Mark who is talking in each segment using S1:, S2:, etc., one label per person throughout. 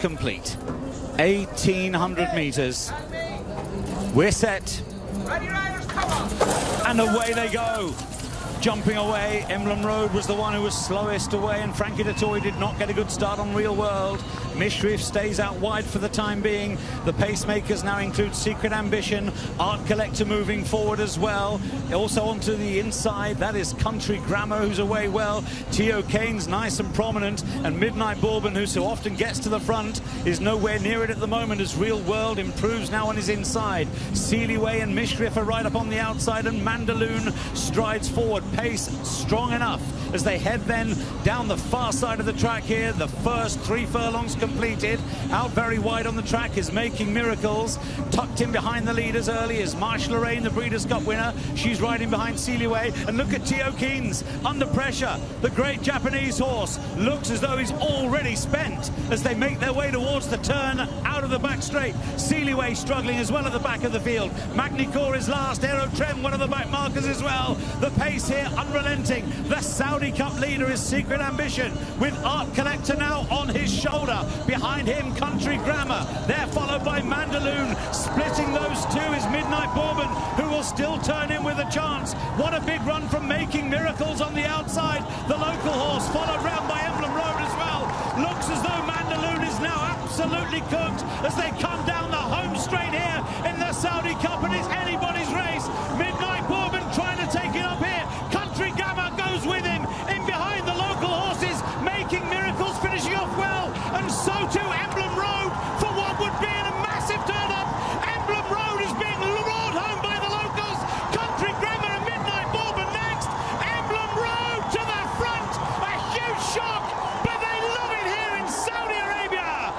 S1: Complete 1800 meters. We're set and away they go. Jumping away, Emblem Road was the one who was slowest away, and Frankie Dettori did not get a good start on Real World. Mishrif stays out wide for the time being. The pacemakers now include Secret Ambition, Art Collector moving forward as well. Also onto the inside, that is Country Grammar, who's away well. Teo Kane's nice and prominent, and Midnight Bourbon, who so often gets to the front, is nowhere near it at the moment as Real World improves now on his inside. Seelyway and Mishrif are right up on the outside, and Mandaloon strides forward. Pace strong enough as they head then down the far side of the track here. The first 3 furlongs completed. Out very wide on the track is Making Miracles. Tucked in behind the leaders early is Marsha Lorraine, the Breeders' Cup winner. She's riding behind Seelyway. And look at Teo Keynes under pressure. The great Japanese horse looks as though he's already spent as they make their way towards the turn out of the back straight. Seelyway struggling as well at the back of the field. Magnicor is last. Aero Trem, one of the back markers as well. The pace here unrelenting. The Saudi Cup leader is Secret Ambition with Art Collector now on his shoulder. Behind him, Country Grammar. They're followed by Mandaloon. Splitting those two is Midnight Bourbon, who will still turn in with a chance. What a big run from Making Miracles on the outside. The local horse followed round by Emblem Road as well. Looks as though Mandaloon is now absolutely cooked as they come down the home straight here in the Saudi Cup, and it's anybody's race. Midnight Bourbon trying to take it up here. Country Grammar goes with him. In behind the local horses, Making Miracles finishing off well, and so too Emblem Road for what would be a massive turn-up. Emblem Road is being roared home by the locals. Country Grammar and Midnight Bourbon next. Emblem Road to the front. A huge shock, but they love it here in Saudi Arabia.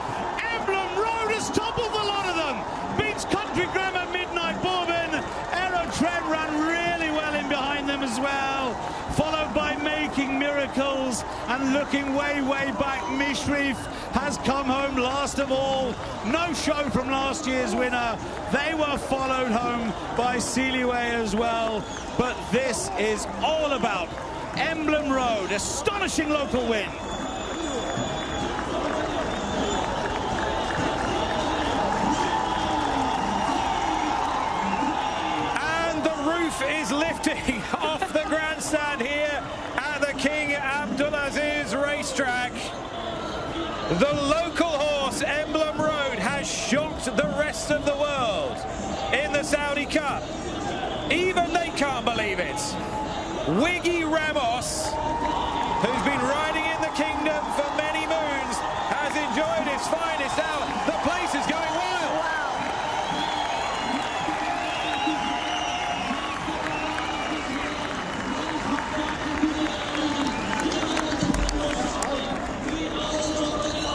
S1: Emblem Road has toppled the lot of them. Beats Country Grammar, Midnight Bourbon. Aero Trem ran really well in behind them as well. Followed by Making Miracles, and looking way back, Mishrif has come home last of all. No show from last year's winner. They were followed home by Seelyway as well. But this is all about Emblem Road. Astonishing local win. And the roof is lifting off the grandstand here at the King Abdulaziz racetrack. The local horse Emblem Road has shocked the rest of the world in the Saudi Cup. Even they can't believe it. Wiggy Ramos, who's been riding in the kingdom for many moons, has enjoyed his finest hour. The place is going wild.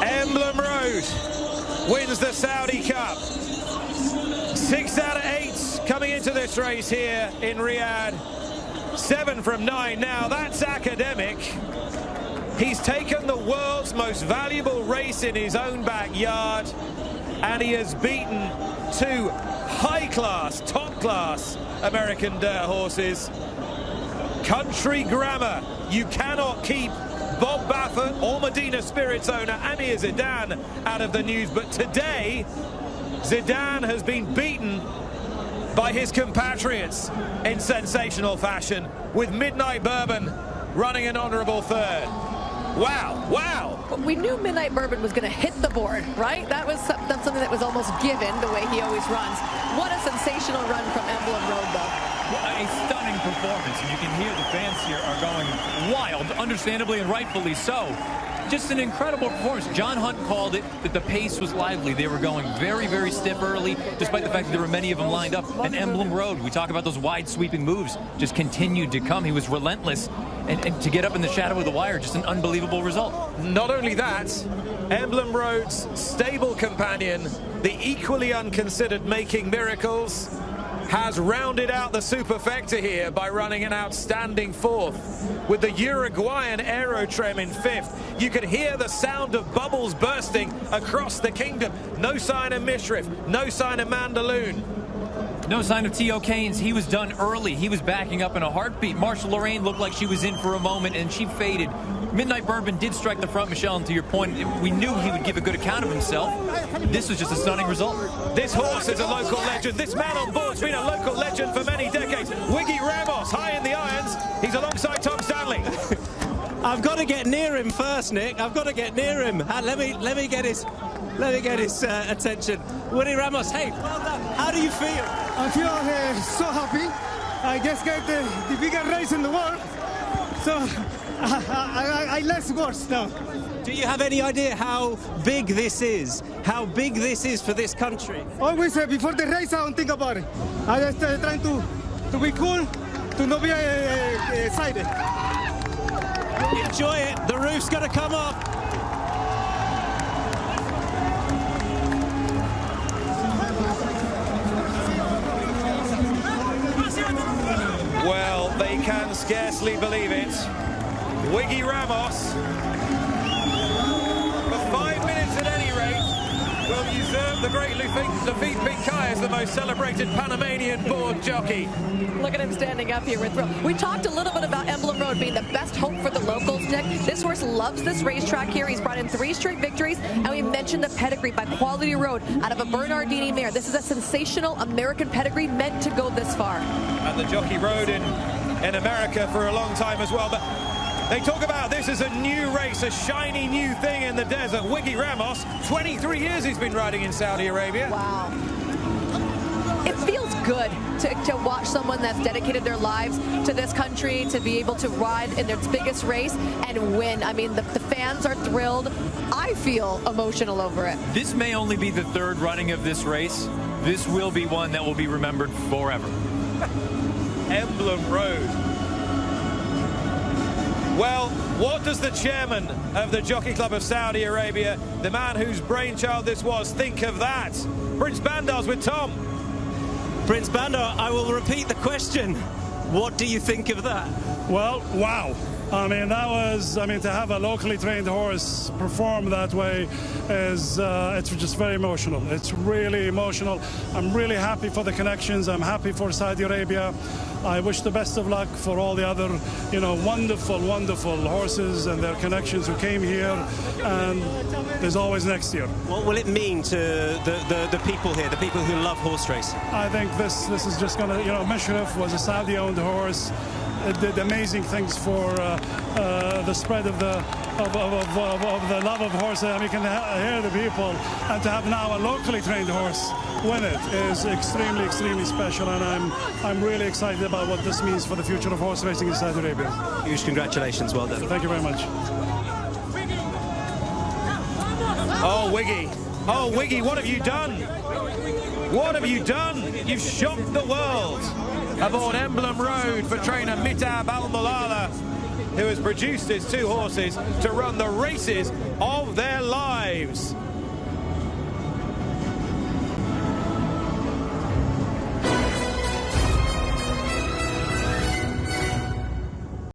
S1: Emblem Road wins the Saudi Cup. 6 out of 8 coming into this race here in Riyadh. 7 from 9 now. That's academic. He's taken the world's most valuable race in his own backyard, and he has beaten 2 high-class, top-class American dirt horses. Country Grammar, you cannot keep Bob Baffert or Medina Spirit's owner Amir Zidane out of the news, but today Zidane has been beaten by his compatriots in sensational fashion, with Midnight Bourbon running an honourable third. Wow.
S2: We knew Midnight Bourbon was going to hit the board, right? That's something that was almost given the way he always runs. What a sensational run from Emblem Road, though.
S3: A stunning performance, and you can hear the fans here are going wild, understandably and rightfully so. Just an incredible performance. John Hunt called it that the pace was lively. They were going very stiff early, despite the fact that there were many of them lined up. And Emblem Road, we talk about those wide sweeping moves, just continued to come. He was relentless. And to get up in the shadow of the wire, just an unbelievable result.
S4: Not only that, Emblem Road's stable companion, the equally unconsidered Making Miracles, has rounded out the superfecta here by running an outstanding 4th, with the Uruguayan Aero Trem in 5th. You could hear the sound of bubbles bursting across the kingdom. No sign of Mishrif, no sign of Mandaloon.
S3: No sign of T.O. Keynes. He was done early. He was backing up in a heartbeat. Marsha Lorraine looked like she was in for a moment, and she faded. Midnight Bourbon did strike the front, Michelle, and to your point, we knew he would give a good account of himself. This was just a stunning result.
S4: This horse is a local legend. This man on board's been a local legend for many decades. Wiggy Ramos, high in the irons. He's alongside Tom Stanley.
S5: I've got to get near him first, Nick. I've got to get near him. Let me get his attention. Willy Ramos, hey, well done. How do you feel?
S6: I feel so happy. I just got the biggest race in the world. So I less words now.
S5: Do you have any idea how big this is? How big this is for this country?
S6: Always before the race, I don't think about it. I just trying to be cool, to not be excited.
S5: Enjoy it. The roof's going to come up.
S4: Well, they can scarcely believe it. Wiggy Ramos, for 5 minutes at any rate, will usurp the great Lafitte Picaille as the most celebrated Panamanian board jockey.
S2: Look at him standing up here with thrill. We talked a little bit about Emblem Road being the best hope for the locals, Nick. This horse loves this racetrack here. He's brought in 3 straight victories, and we mentioned the pedigree by Quality Road out of a Bernardini mare. This is a sensational American pedigree meant to go this far.
S4: And the jockey rode in America for a long time as well, but they talk about this as a new race, a shiny new thing in the desert. Wiggy Ramos, 23 years he's been riding in Saudi Arabia.
S2: Wow. It feels good to watch someone that's dedicated their lives to this country, to be able to ride in its biggest race and win. I mean, the fans are thrilled. I feel emotional over it.
S3: This may only be the 3rd running of this race. This will be one that will be remembered forever.
S4: Emblem Road. Well, what does the chairman of the Jockey Club of Saudi Arabia, the man whose brainchild this was, think of that? Prince Bandar's with Tom.
S5: Prince Bandar, I will repeat the question. What do you think of that?
S7: Well, wow. I mean, to have a locally trained horse perform that way is, it's just very emotional. It's really emotional. I'm really happy for the connections. I'm happy for Saudi Arabia. I wish the best of luck for all the other, wonderful, wonderful horses and their connections who came here. And there's always next year.
S5: What will it mean to the people here, the people who love horse racing?
S7: I think this is just going to, Mishrif was a Saudi-owned horse. It did amazing things for the spread of the love of horses. I mean, you can hear the people, and to have now a locally trained horse win it is extremely, extremely special, and I'm really excited about what this means for the future of horse racing in Saudi Arabia.
S5: Huge congratulations, well done.
S7: Thank you very much.
S4: Oh, Wiggy. Oh, Wiggy, what have you done? What have you done? You've shocked the world. Aboard Emblem Road for trainer Mitab Al-Mulala, who has produced his 2 horses to run the races of their lives.